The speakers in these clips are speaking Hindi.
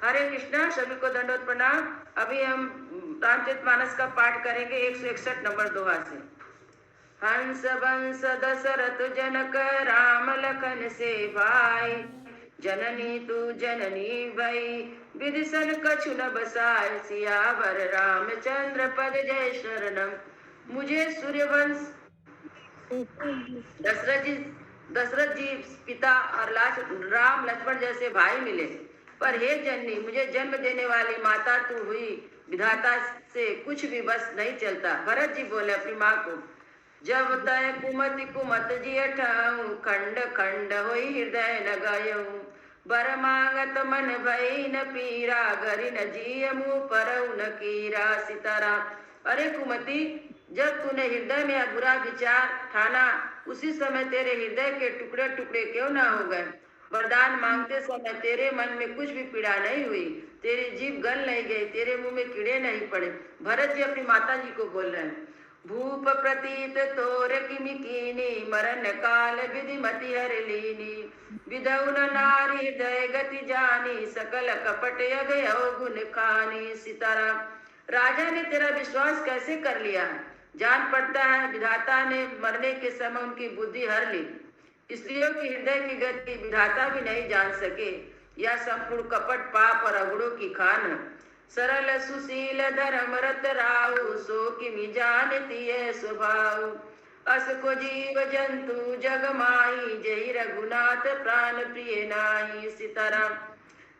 हरे कृष्णा, सभी को दंडवत प्रणाम। अभी हम रामचरितमानस का पाठ करेंगे 161 नंबर दोहा से। हंस बंस दशरथ जनक राम लखन से भाई, जननी तू जननी भई विदिशन कछु न बसाय, सियावर रामचंद्र पद जय शरणम। मुझे सूर्यवंश दशरथ जी दशरथ जी पिता और राम लक्ष्मण जैसे भाई मिले, पर हे जननी, मुझे जन्म देने वाली माता तू हुई, विधाता से कुछ भी बस नहीं चलता। भरत जी बोले अपनी माँ को, जब तय कुमति कुमत जियठाऊं, खंड खंड होई हृदय न गयऊं, बर मांगत मन भई न पीरा, गरि न जिय मुँह परऊ न कीरा। सीताराम। अरे कुमति, जब तूने हृदय में बुरा विचार ठाना, उसी समय तेरे हृदय के टुकड़े टुकड़े क्यों ना हो गए। वरदान मांगते समय तेरे मन में कुछ भी पीड़ा नहीं हुई, तेरी जीभ गल नहीं गई, तेरे मुंह में कीड़े नहीं पड़े। भरत जी अपनी माता जी को बोल रहे हैं, भूप प्रतीत तोर किमि कीनी, मरण काल विधि मति हर लीनी, विधौ न नारी हृदय गति जानी, सकल कपट अगयौ गुण खानी। सीताराम। राजा ने तेरा विश्वास कैसे कर लिया है, जान पड़ता है विधाता ने मरने के समय उनकी बुद्धि हर ली। स्त्रियों की हृदय की गति विधाता भी नहीं जान सके, यह संपूर्ण कपट पाप और अगुणों की खान है। सरल सुशील धर्म रत राहु, सो किमि जानती है स्वभाव, अस को जीव जंतु जग माही, जय रघुनाथ प्राण प्रिय नाही। सीताराम।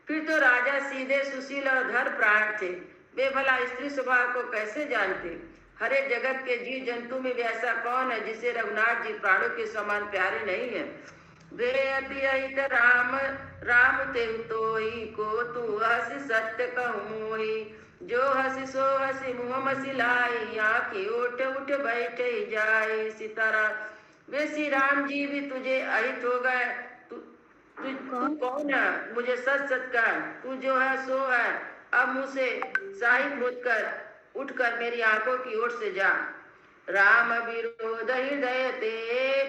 फिर तो राजा सीधे सुशील और धर प्राण थे, वे भला स्त्री स्वभाव को कैसे जानते। हरे जगत के जीव जंतु में भी ऐसा कौन है जिसे रघुनाथ जी प्राणों के समान प्यारे नहीं है। वे अति अहित राम राम ते तोई, को तू हसी सत्य कहूँ मोही, जो हसी सो हसी मुँह मसिलाई, आँखी ओठ उठ बैठे जाए। सीताराम। वे श्री राम जी भी तुझे अहित हो गए, तू कौन है, मुझे सच सच कह, तू जो है सो है। अब मुँह से साहिब होकर उठकर मेरी आंखों की ओर से जा। राम विरोध हृदय ते,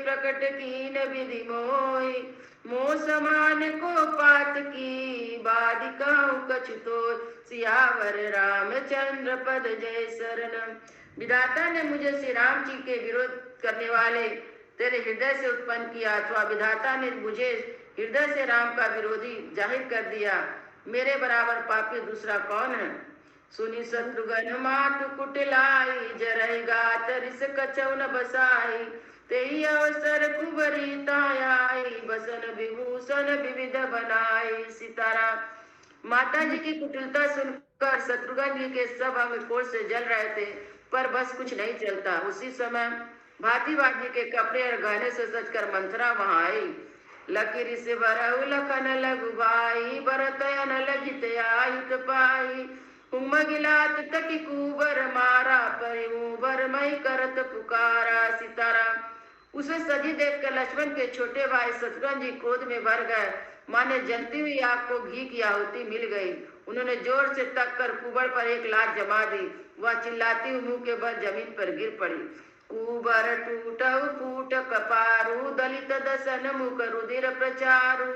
प्रकट कीन विधि मोहि, मोह समान को पात की, बाधिकाऊ कछु तो, सियावर रामचंद्र पद जय शरणम। विधाता ने मुझे श्री राम जी के विरोध करने वाले तेरे हृदय से उत्पन्न किया, अथवा विधाता ने मुझे हृदय से राम का विरोधी जाहिर कर दिया। मेरे बराबर पापी दूसरा कौन है। सुनी शत्रुघ्न मातु कुटिलाई, जरहि गात रिस कछौ न बसाई, तेहि अवसर कुबरी ताई, बसन विभूषण विविध बनाई। सीताराम। माता जी की कुटिलता सुनकर शत्रुघ्न जी के सब अंग क्रोध से जल रहे थे, पर बस कुछ नहीं चलता। उसी समय भांति भांति के कपड़े और गहने से सजकर मंथरा वहां आई। लकीर से बरहु लखन लघु भाई, भरत अन लजित आयुत पाई, उमगिलात तकी कुबर मारा, पर मई करत पुकारा। सीताराम। उसे सजी देखकर लक्ष्मण के छोटे भाई शत्रुघ्न जी क्रोध में भर गए, माने जलती हुई आग को घी की आहुति मिल गई। उन्होंने जोर से तक कर कुबर पर एक लात जमा दी, वह चिल्लाती हुई मुंह के बल जमीन पर गिर पड़ी। कुबर टूटहु फूट कपारू, दलित दसन मुख रुधिर प्रचारु,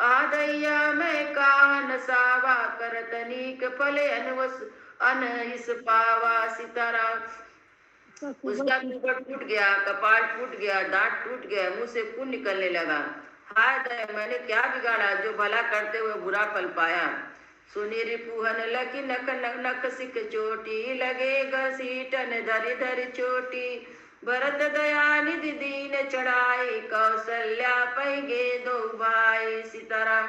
आदैया मैं कान सावा, करत नीक फले अनवस अनहिस पावा। सीताराम। उसका कुबर टूट गया, कपाल टूट गया, दांत टूट गया, मुंह से खून निकलने लगा। हाय दया, मैंने क्या बिगाड़ा जो भला करते हुए बुरा फल पाया। सुनी रिपुहन लकी नक नक नक सिक चोटी, लगे घसीटन धरि धरि चोटी, भरत दया निधि दीन चढ़ाई, कौशल्या पैगे दो भाई। सीताराम।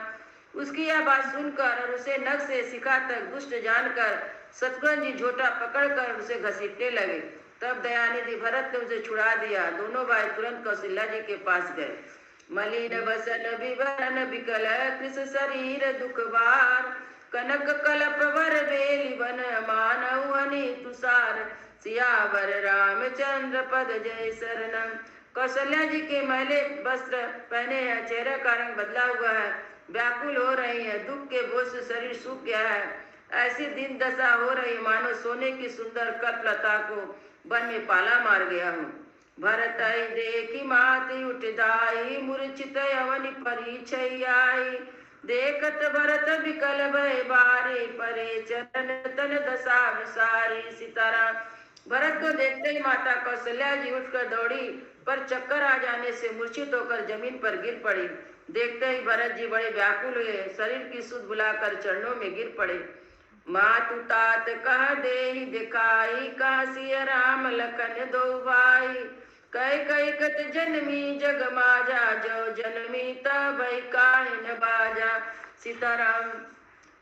उसकी यह बात सुनकर और उसे नख से शिखा तक दुष्ट जानकर शत्रुघ्न जी झोटा पकड़कर उसे घसीटने लगे। तब दयानिधि भरत ने उसे छुड़ा दिया। दोनों भाई तुरंत कौशल्या जी के पास गए। मलिन बसन विवरण विकल, कृष शरीर दुख भार, कनक कलप वर बेली बन, मानव हनि तुषार, सियावर रामचंद्र पद जय शरणम। कौशल्या जी के मैले वस्त्र पहने हैं, चेहरे का रंग बदला हुआ है, व्याकुल हो रही है, दुख के बोझ से शरीर सूख गया है, ऐसी दिन दशा हो रही मानो सोने की सुंदर कल्पलता को वन में पाला मार गया हूँ। भरत देखी माति उठ दाई, मूर्छित अवनि परिछई आई, देखत भरत विकल भय बारी, परे चरण तन दशा विसारी। सीताराम। भरत को देखते ही माता कौशल्या जी उठकर दौड़ी, पर चक्कर आ जाने से मूर्छित होकर जमीन पर गिर पड़ी। देखते ही भरत जी बड़े व्याकुल हुए, शरीर की सुध बुलाकर चरणों में गिर पड़े। मातु तात कह देहि दिखाई, कह सिय राम लखन दो भाई। कई कई कत जन्मी जग माजा, जो जन्मी तब काहि न बाजा। सीताराम।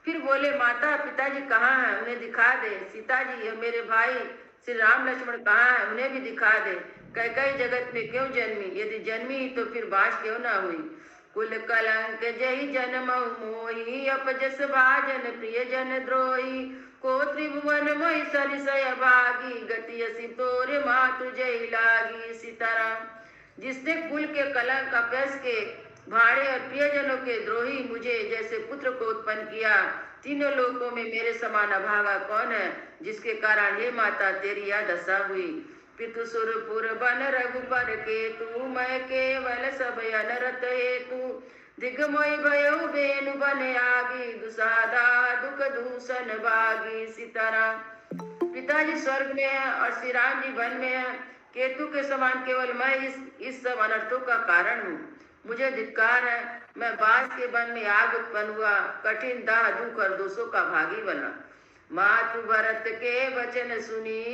फिर बोले, माता पिताजी कहाँ हैं, उन्हें दिखा दे। सीता जी, ये मेरे भाई श्री राम लक्ष्मण कहाँ हैं, उन्हें भी दिखा दे। कई जगत में क्यों जन्मी, यदि जन्मी तो फिर बाँझ क्यों ना हुई। कुल कलंक जही जन्म मोही, अपजस भाजन प्रिय जन द्रोही। को त्रिभुवन मोहि सरिसय भागी, गति असी तोरे मातु जय लागी। सीताराम। जिसने कुल के कलंक अपयस के भाड़े और प्रियजनों के द्रोही मुझे जैसे पुत्र को उत्पन्न किया, तीनों लोकों में मेरे समान अभागा कौन है, जिसके कारण हे माता तेरी यह दशा हुई। पितु सुरपुर बन रघुपर केतु, मैं केवल सब अनरत हेतु। दिग्मोहि भयउ बेनु बन आगी, दुसादा दुख दूषण बागी। सीताराम। पिताजी स्वर्ग में है और श्री राम जी वन में है। केतु के समान केवल मैं इस सब अनर्थों का कारण हूँ। मुझे धिक्कार है, मैं बांस के वन में आग उत्पन्न हुआ, कठिन दाह दुख और दोषों का भागी बना। मातु भरत के वचन सुनी,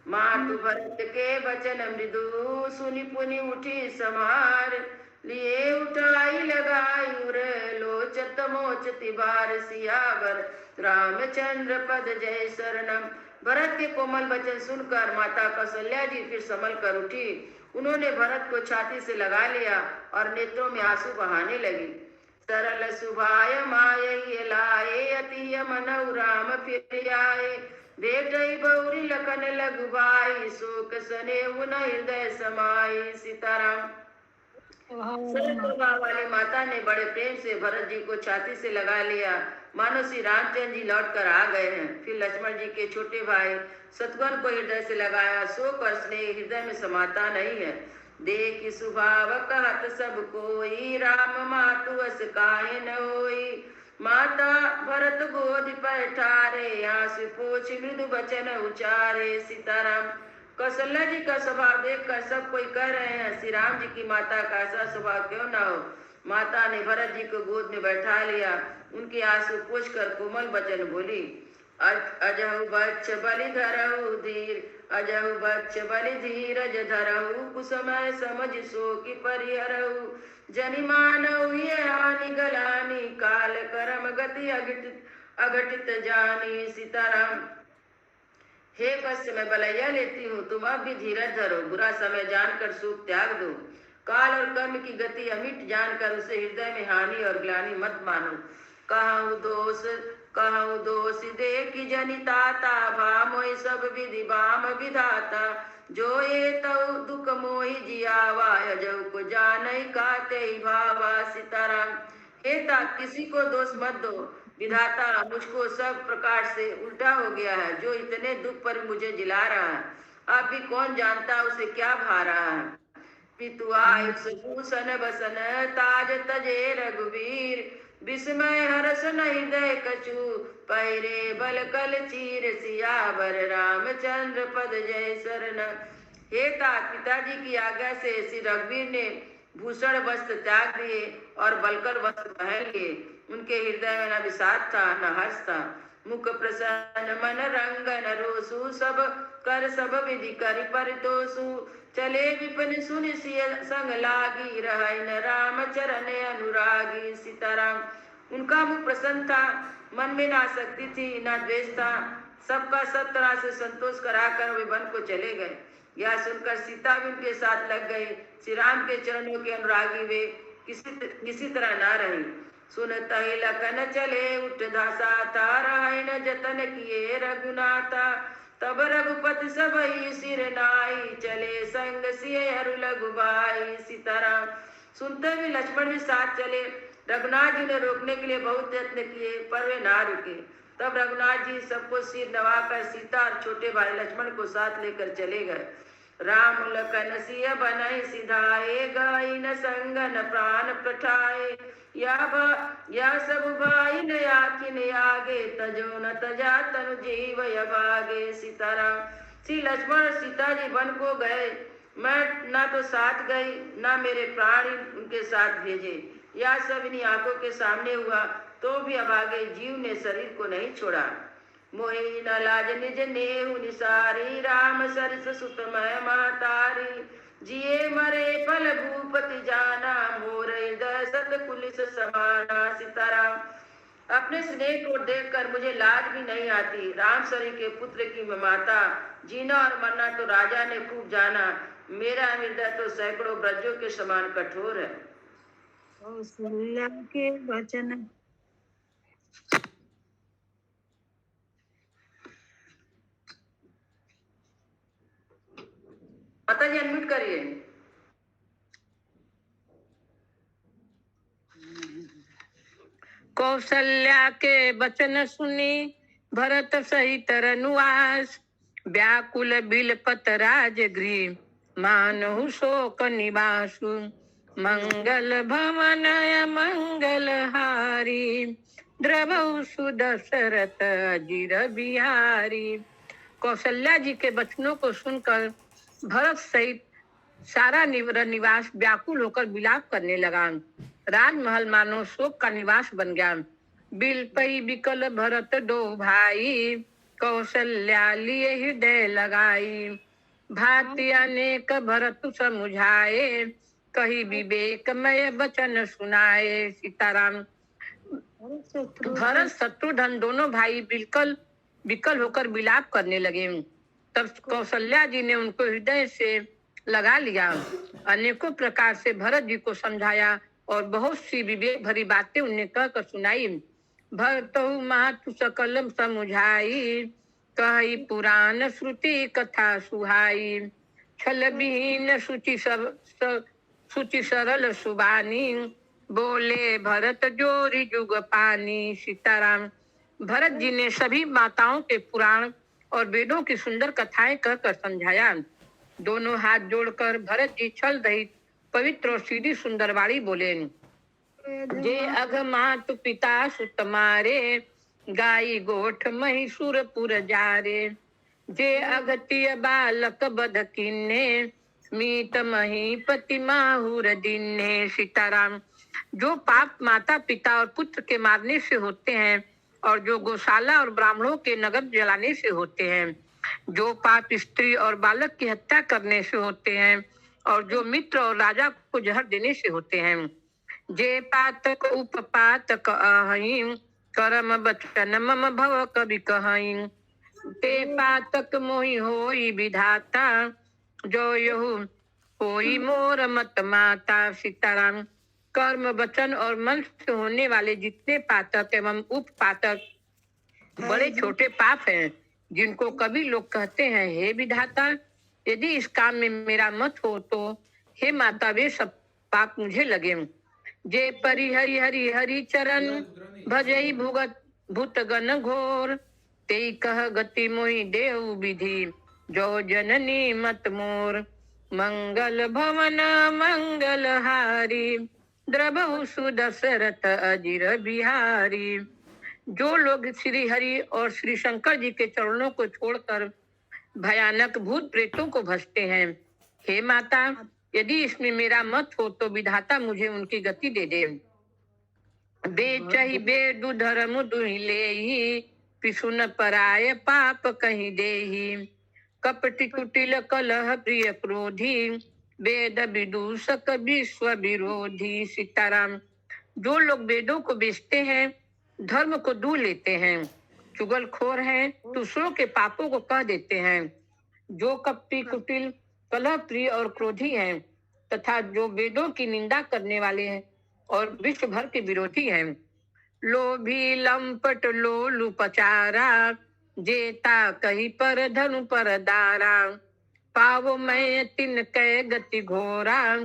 मातु भरत के वचन मृदु, सुनि पुनि उठी समार। लिए उठाई लगाई उर, लोचत मोचति बार। सियावर रामचंद्र पद जय शरणम। भरत के कोमल वचन सुनकर माता कौशल्या जी फिर संभल कर उठी। उन्होंने भरत को छाती से लगा लिया और नेत्रों में आंसू बहाने लगी। सरल सुभाय माय लाए, अति मनऊ राम फिर आए। बेटई बौरी लखन लघु भाई, शोक सने उन हृदय समाई। सीताराम। सरल स्वभाव वाली माता ने बड़े प्रेम से भरत जी को छाती से लगा लिया, मानो श्री रामचंद्र जी लौट कर आ गए हैं। फिर लक्ष्मण जी के छोटे भाई शत्रुघ्न को हृदय से लगाया। शोक और स्नेह हृदय में समाता नहीं है। देख स्वभाव कहत सब कोई, राम मातु अस काहे न होई। माता भरत गोद पर ठारे, आंसू पोछ मृदु वचन उचारे। सीताराम। कौशल्या जी का स्वभाव देखकर सब कोई कह रहे हैं, श्री राम जी की माता का ऐसा स्वभाव क्यों ना हो। माता ने भरत जी को गोद में बैठा लिया, उनके आंसू पोंछ कर कोमल वचन बोली। अजहु बच्च बलि धरहु धीर, अजहु बच्च बलि धीरज धरहु। कुसमय समझ सो की परिहरहु, जनि मानहु ये हानि गलानी। काल करम गति अघटित जानी। सीताराम। हे वत्स, मैं बलैया लेती हूँ, तुम अब भी धीरज धरो। बुरा समय जानकर सुख त्याग दो। काल और कर्म की गति अमिट जानकर उसे हृदय में हानि और ग्लानि मत मानो। कहूँ दोष देख जनिताता, भामोहि सब विधि बाम विधाता। जो ये तऊ दुख मोहि जियावा, अजऊ को जानई काते भावा। सीताराम। हे तात, किसी को दोष मत दो। विधाता मुझको सब प्रकार से उल्टा हो गया है, जो इतने दुख पर मुझे जिला रहा है। अब भी कौन जानता उसे क्या भा रहा है। पितु आयुष भूषण बसन, ताज तजे रघुवीर। विस्मय हरस हृदय कछु, पैरे बल कल चीर। सियावर रामचंद्र पद जय शरण। हे तात, पिताजी की आज्ञा से श्री रघुवीर ने भूषण वस्त्र त्याग दिए और बलकर वस्त्र पहन लिए। उनके हृदय में न विषाद था न हर्ष था। मुख प्रसन्न मन रंगन रोसु, सब कर सब विधि करि परितोषु। चले विपिन सुनि सिय संग लागी, रहै न राम चरण अनुरागी। सीताराम। उनका मुख प्रसन्न था, मन में ना आसक्ति थी ना द्वेष था। सबका सब तरह से संतोष कराकर वे वन को चले गए। यह सुनकर सीता भी उनके साथ लग गई। श्री राम के चरणों के अनुरागी वे किसी तरह ना रही। सुनत ही लखन चले उठ धासा, रहै न जतन किए रघुनाथा। तब रघुपति सबहि सिर नाई, चले संग सिय हरु लघु भाई। सीताराम। सुनते भी लक्ष्मण भी साथ चले। रघुनाथ जी ने रोकने के लिए बहुत यत्न किए, पर वे ना रुके। तब रघुनाथ जी सबको सिर नवाकर सीता और छोटे भाई लक्ष्मण को साथ लेकर चले गए। राम लखन सिय बनहि सिधाए, गई न संग न प्राण पठाए। या सब भाई न आखिन आगे तजो न तजा तनु जीव यभागे। सीताराम। श्री लक्ष्मण सीता जी वन को गए, मैं ना तो साथ गई ना मेरे प्राण उनके साथ भेजे। या सब इन्हीं आंखों के सामने हुआ तो भी अभागे जीव ने शरीर को नहीं छोड़ा। मोहि न लाज निज नेहु निसारी, राम सरिस सुत मैं महतारी। जिए मरे पल भूपति जाना, मोर हृदय सत कुलिस समाना। सीताराम। अपने स्नेह को देखकर मुझे लाज भी नहीं आती। राम सरी के पुत्र की मैं माता, जीना और मरना तो राजा ने खूब जाना। मेरा हृदय तो सैकड़ों ब्रजों के समान कठोर है। कौशल्या के वचन। माता जी अनम्यूट करिए। कौशल्या के वचन सुनी भरत सहित रनुआस, व्याकुल बिलपत राजगृह मानहु शोक निवासु। मंगल भवन मंगल हारी, द्रवहु सुदशरथ अजिर बिहारी। कौशल्या जी के वचनों को सुनकर भरत सहित सारा निवास व्याकुल होकर विलाप करने लगा। राजमहल मानो शोक का निवास बन गया। बिलपई बिकल भरत दो भाई, कौशल्या लिए हृदय लगाई। भांति अनेक भरत समुझाए, कही विवेकमय वचन सुनाए। सीताराम। भरत शत्रुघ्न दोनों भाई बिकल होकर विलाप करने लगे। तब कौशल्या जी ने उनको हृदय से लगा लिया, अनेकों प्रकार से भरत जी को समझाया और बहुत सी विवेक भरी बातें उन्हें कहकर सुनाई। भरतहु मातु सकल समुझाई, कही पुराण श्रुति कथा सुहाई। छल विहीन सुचि सरल सुबानी, बोले भरत जोरी जुग पानी। सीताराम। भरत जी ने सभी माताओं के पुराण और वेदों की सुंदर कथाएं कहकर समझाया। दोनों हाथ जोड़कर भरत जी छल रहित पवित्र और सीधी सुंदर वाणी बोले। जे अघ मातु पिता सुत मारे, गाई गोठ महिषुरपुर जारे। जे अगतिय बालक बध किन्ने, मीत महीपति माहुर दिन्ने। सीताराम। जो पाप माता पिता और पुत्र के मारने से होते हैं, और जो गौशाला और ब्राह्मणों के नगर जलाने से होते हैं, जो पाप स्त्री और बालक की हत्या करने से होते हैं, और जो मित्र और राजा को जहर देने से होते हैं। जे पातक उपपातक अहिं, कर्म बचन मम भव कवि कहिं। ते पातक मोहि होई विधाता, जो यहु होई मोर मत माता। सीताराम। कर्म वचन और मन से होने वाले जितने पातक एवं उपपातक बड़े छोटे पाप हैं, जिनको कभी लोग कहते हैं हे विधाता, यदि इस काम में मेरा मत हो तो हे माता वे सब पाप मुझे लगे। जे परि हरि हरि हरि चरण, भजई भुगत भूत गण घोर। ते कह गति मोहि देव विधि, जो जननी मत मोर। मंगल भवन मंगल हारी, द्रवहु सुदशरथ अजिर बिहारी। जो लोग श्री हरि और श्री शंकर जी के चरणों को छोड़कर भयानक भूत प्रेतों को भजते हैं, हे माता, यदि इसमें मेरा मत हो तो विधाता मुझे उनकी गति दे दे। बेचहि बेदु धर्म दुहि लेहि, पिसुन पराय पाप कहीं देहि। कपटि कुटिल कलह प्रिय क्रोधी, वेद विदूषक विश्व विरोधी। सीताराम। जो लोग वेदों को बेचते हैं, धर्म को दूर लेते हैं, चुगलखोर हैं, दूसरों के पापों को कह देते हैं, जो कपटी कुटिल कलह प्रिय और क्रोधी हैं, तथा जो वेदों की निंदा करने वाले हैं और विश्व भर के विरोधी हैं। लोभी लंपट लोलु पचारा, जेता कही पर धनु पर दारा। पावो मैं तिन कै गति घोरा,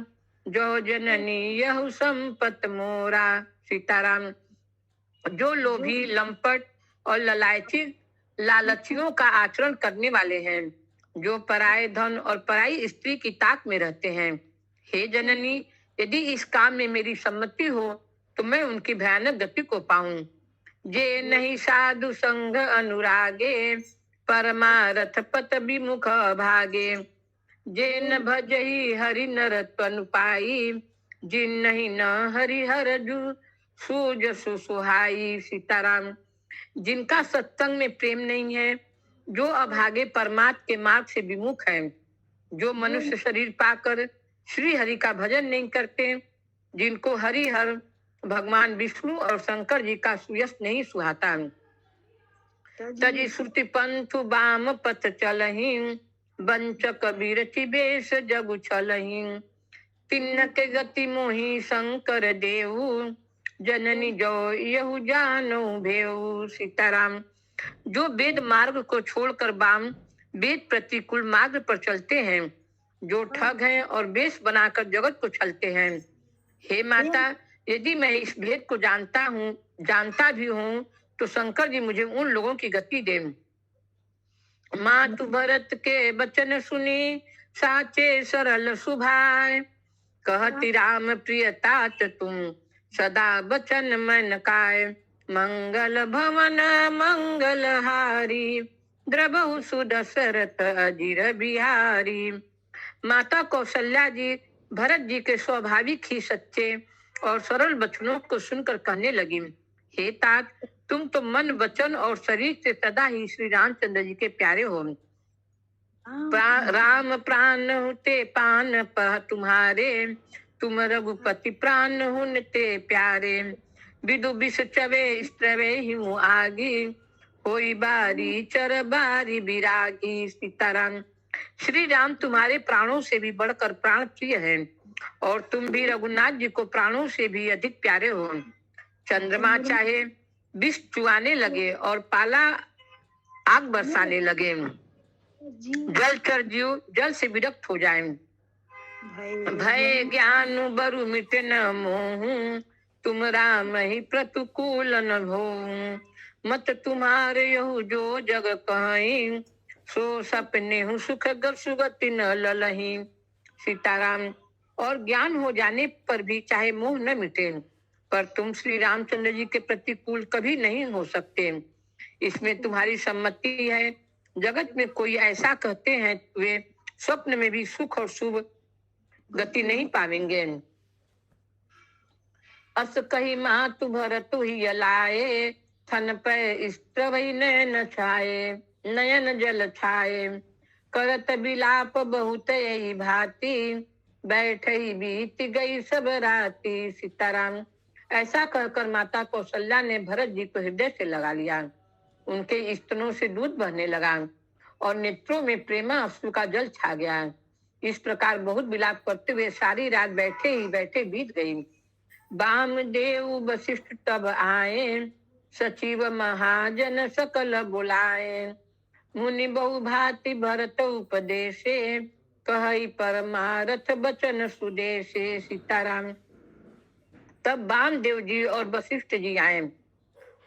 जो जननी यहु संपत मोरा। सीताराम। जो लोभी लंपट और लालचियों का आचरण करने वाले हैं, जो पराये धन और पराई स्त्री की ताक में रहते हैं, हे जननी, यदि इस काम में मेरी सम्मति हो तो मैं उनकी भयानक गति को पाऊं। जे नहीं साधु संग अनुरागे, परमारथ पत विमुख भागे। जे न भजही हरि नर तनु पाई, जिन नहीं न हरि हर जू सूज सुसुहाई। सीताराम। जिनका सत्संग में प्रेम नहीं है, जो अभागे परमात्मा के मार्ग से विमुख है, जो मनुष्य शरीर पाकर श्री हरि का भजन नहीं करते, जिनको हरि हर भगवान विष्णु और शंकर जी का सुयश नहीं सुहाता। तजी श्रुति पंथु बाम पथ चलही, बंच कबीर चिबेश जगु छलही। तिन्न के गति मोहि शंकर देव, जननी जो यहु जानो भेऊ। सीताराम। जो वेद मार्ग को छोड़कर वाम वेद प्रतिकूल मार्ग पर चलते हैं, जो ठग हैं और वेश बनाकर जगत को छलते हैं। हे माता, यदि मैं इस भेद को जानता भी हूँ, तो शंकर जी मुझे उन लोगों की गति दे। मातु भरत के वचन सुनी, साचे सरल सुभाय। कहती राम प्रिय तात तुम, सदा वचन मन काय। मंगल भवन मंगल हारी, द्रबहु सुदशरथ अजिर बिहारी। माता कौशल्या जी भरत जी के स्वाभाविक ही सच्चे और सरल वचनों को सुनकर कहने लगी, हे तात, तुम तो मन वचन और शरीर से सदा ही श्री रामचंद्र जी के प्यारे हो। राम प्राण होते पान पह तुम्हारे, तुम रघुपति प्राण हुन ते प्यारे। विदु विष चवे स्त्रवे हिमु आगी, होई बारी चर बारी बिरागी। सीताराम। श्री राम तुम्हारे प्राणों से भी बढ़कर प्राण प्रिय है, और तुम भी रघुनाथ जी को प्राणों से भी अधिक प्यारे हो। चंद्रमा चाहे विष चुआने लगे और पाला आग बरसाने लगे, जलचर जीव जल से विरक्त हो जाए। भय ज्ञान बरु मिट न मोहू, तुम राम ही प्रतिकूल न हो। मत तुम्हारे यहु जो जग कहीं, सो सपने हूँ सुख सुगति न ललही। सीताराम। और ज्ञान हो जाने पर भी चाहे मोह न मिटे, पर तुम श्री रामचंद्र जी के प्रतिकूल कभी नहीं हो सकते, इसमें तुम्हारी सम्मति है। जगत में कोई ऐसा कहते हैं, वे स्वप्न में भी सुख और शुभ गति नहीं पावेंगे। अस कही मातु भरत ही लाए, थन पे स्त्रवई नयन छाए। नयन जल छाए, करत बिलाप बहुत यही भांति, बैठई बीत गई सब राती। सीताराम। ऐसा कहकर माता कौशल्या ने भरत जी को हृदय से लगा लिया। उनके स्तनों से दूध बहने लगा और नेत्रों में प्रेमा अश्रु का जल छा गया। इस प्रकार बहुत विलाप करते हुए सारी रात बैठे ही बैठे बीत गई। वामदेव वशिष्ठ तब आए, सचिव महाजन सकल बुलाए। मुनि बहु भांति भरत उपदेशे, कहई परमारथ बचन सुदेशे। सीताराम। तब वामदेव जी और वशिष्ठ जी आए।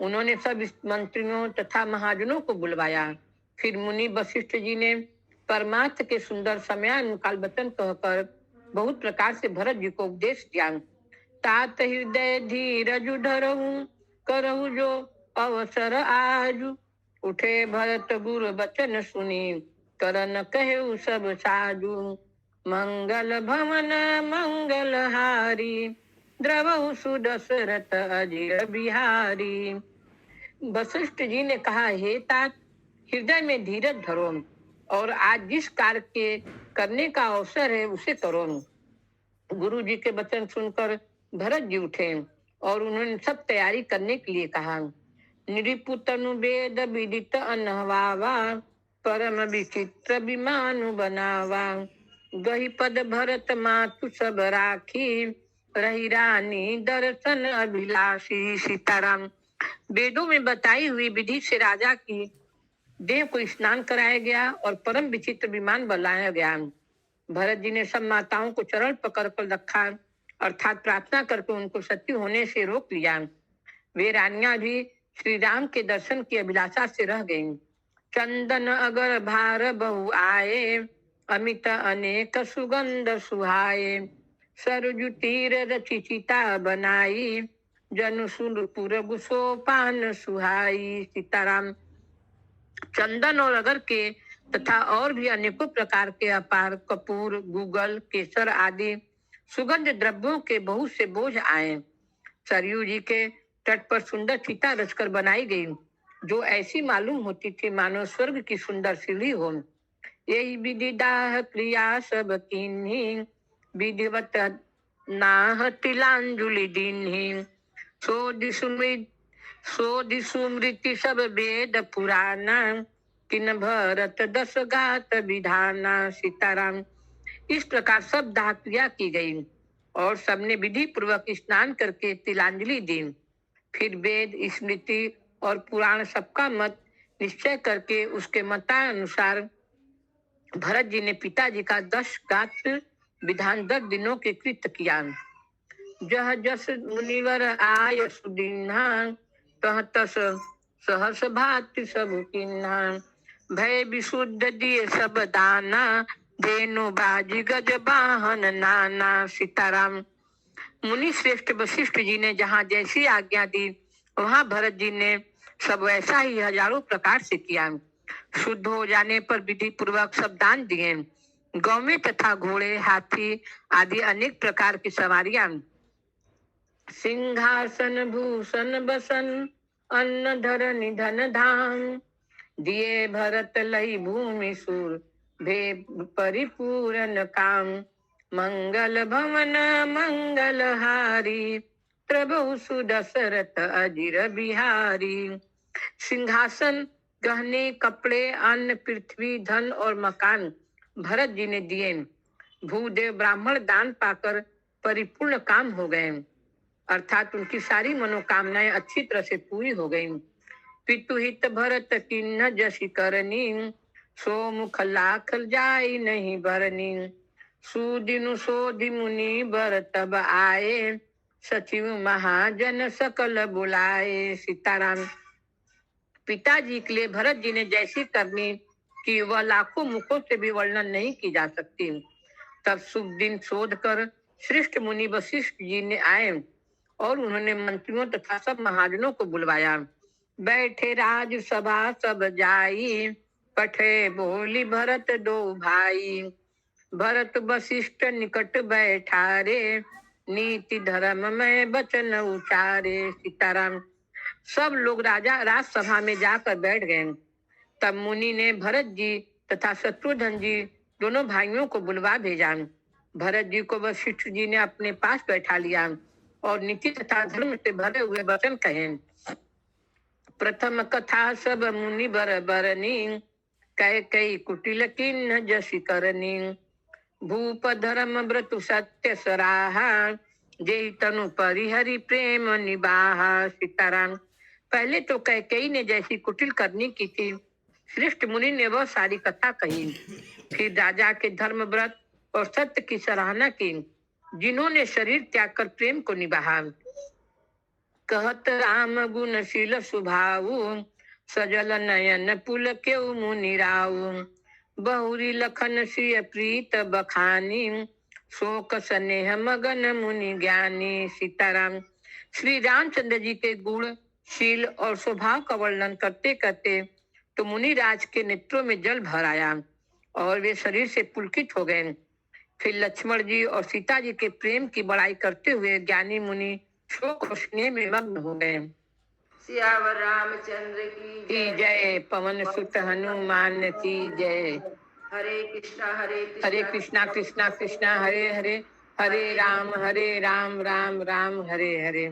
उन्होंने सब मंत्रियों तथा महाजनों को बुलवाया। फिर मुनि वशिष्ठ जी ने परमार्थ के सुंदर समयानुकाल वचन कहकर बहुत प्रकार से भरत जी को उपदेश दिया। तात हृदय धीरजु धरहु, करहु जो अवसर आजु। उठे भरत गुरु वचन सुनी, करन कहु सब साजु। मंगल भवन मंगल हारी, द्रवहु सुदशरथ अजिर बिहारी। वशिष्ठ जी ने कहा, हे तात, हृदय में धीरज धरो और आज जिस कार्य के करने का अवसर है उसे करो। गुरु जी के वचन सुनकर भरत जी उठे और उन्होंने सब तैयारी करने के लिए कहा। निरिपुतनु वेद विदित अनहवावा, परम विचित्र विमानु बनावा। गही पद भरत मातु सब राखी, रही रानी दर्शन अभिलाषी। सीताराम। वेदों में बताई हुई विधि से राजा की देह को स्नान कराया गया और परम विचित्र विमान बनाया गया। भरत जी ने सब माताओं को चरण पकड़ कर रखा, अर्थात प्रार्थना करके उनको सती होने से रोक लिया। वे रानियां भी श्री राम के दर्शन की अभिलाषा से रह गईं। चंदन अगर भार बहु आए, अमित अनेक सुगंध सुहाए। सरजु तीर रचि चिता बनाई, जनु सुरपुर गुसोपान सुहाई। सीताराम। चंदन और अगर के तथा और भी अनेकों प्रकार के अपार कपूर, गूगल, केसर आदि सुगंध द्रव्यों के बहुत से बोझ आए। सरयू जी के तट पर सुंदर चिता रचकर बनाई गई, जो ऐसी मालूम होती थी मानो स्वर्ग की सुंदर सीढ़ी हो। यही विधिदाह क्रिया सब कीन्ही, विधिवत नाह तिलांजुलि दीन्ही। सो दिसु मृति सब वेद पुराना, किन भरत दस गात विधाना। सीताराम। इस प्रकार सब दाह क्रिया की गई और सबने विधि पूर्वक स्नान करके तिलांजलि दी। फिर वेद, स्मृति और पुराण सबका मत निश्चय करके उसके मतानुसार भरत जी ने पिताजी का 10 गात विधान 10 दिनों के कृत किया। जह जस मुनिवर आय सुदीन्हा, तह तस सहस भाति सब किन्हा। भय विशुद्ध दिए सब दाना, धेनु बाजी गज वाहन नाना। सीताराम। मुनि श्रेष्ठ वशिष्ठ जी ने जहाँ जैसी आज्ञा दी, वहाँ भरत जी ने सब वैसा ही हजारों प्रकार से किया। शुद्ध हो जाने पर विधि पूर्वक सब दान दिए। गौ में तथा घोड़े, हाथी आदि अनेक प्रकार की सवारियां, सिंहासन भूषण बसन, अन्न धर निधन धाम। दिए भरत लई भूमि सुर, भे परिपूर्ण काम। मंगल भवन मंगल हारी, प्रभु सुदशरथ अजिर बिहारी। सिंहासन, गहने, कपड़े, अन्न, पृथ्वी, धन और मकान भरत जी ने दिए। भूदेव ब्राह्मण दान पाकर परिपूर्ण काम हो गए, अर्थात उनकी सारी मनोकामनाएं अच्छी तरह से पूरी हो गई। पितुहित भरत किन्ह जसी करनी, सो मुख लाख जाई नहीं भरनी। सुदिनु सोधि मुनि बर तब आए, सचिव महाजन सकल बुलाए। सीताराम। पिताजी के लिए भरत जी ने जैसी करनी कि वह लाखों मुखों से भी वर्णन नहीं की जा सकती। तब शुभ दिन शोध कर श्रेष्ठ मुनि वशिष्ठ जी ने आए और उन्होंने मंत्रियों तथा सब महाजनों को बुलवाया। बैठे राज सभा सब जाई, पठे बोली भरत दो भाई। भरत वशिष्ठ निकट बैठारे, नीति धर्म में वचन उचारे। सीताराम। सब लोग राजसभा में जाकर बैठ गए। तब मुनि ने भरत जी तथा शत्रुघ्न जी दोनों भाइयों को बुलवा भेजा। भरत जी को वशिष्ठ जी ने अपने पास बैठा लिया और नीति तथा धर्म से भरे हुए वचन कहे। प्रथम कथा सब मुनि बर बरनी, कह कई कुटिल किन्ह जसी करनी। भूप धर्म व्रतु सत्य सराहा, जेहि तनु परिहरि प्रेम निबाहा। सीताराम। पहले तो कैकेयी ने जैसी कुटिल करनी की थी, श्रेष्ठ मुनि ने वह सारी कथा कही। फिर राजा के धर्म व्रत और सत्य की सराहना की, जिन्होंने शरीर त्याग कर प्रेम को निभाया। कहत राम गुणशील स्वभाव, सजल नयन पुल केउ मुनि राउ। बहुरी लखन सिय प्रीत बखानी, शोक स्नेह मगन मुनि ज्ञानी। सीताराम। श्री रामचंद्र जी के गुण, शील और स्वभाव का वर्णन करते करते तो मुनिराज के नेत्रों में जल भर आया और वे शरीर से पुलकित हो गए। फिर लक्ष्मण जी और सीता जी के प्रेम की बड़ाई करते हुए ज्ञानी मुनि शोक और स्नेह में मग्न हो गए। सियावर रामचंद्र की जय। पवन सुत हनुमान की जय। हरे कृष्णा हरे कृष्णा कृष्णा कृष्णा हरे हरे, हरे राम राम राम हरे हरे।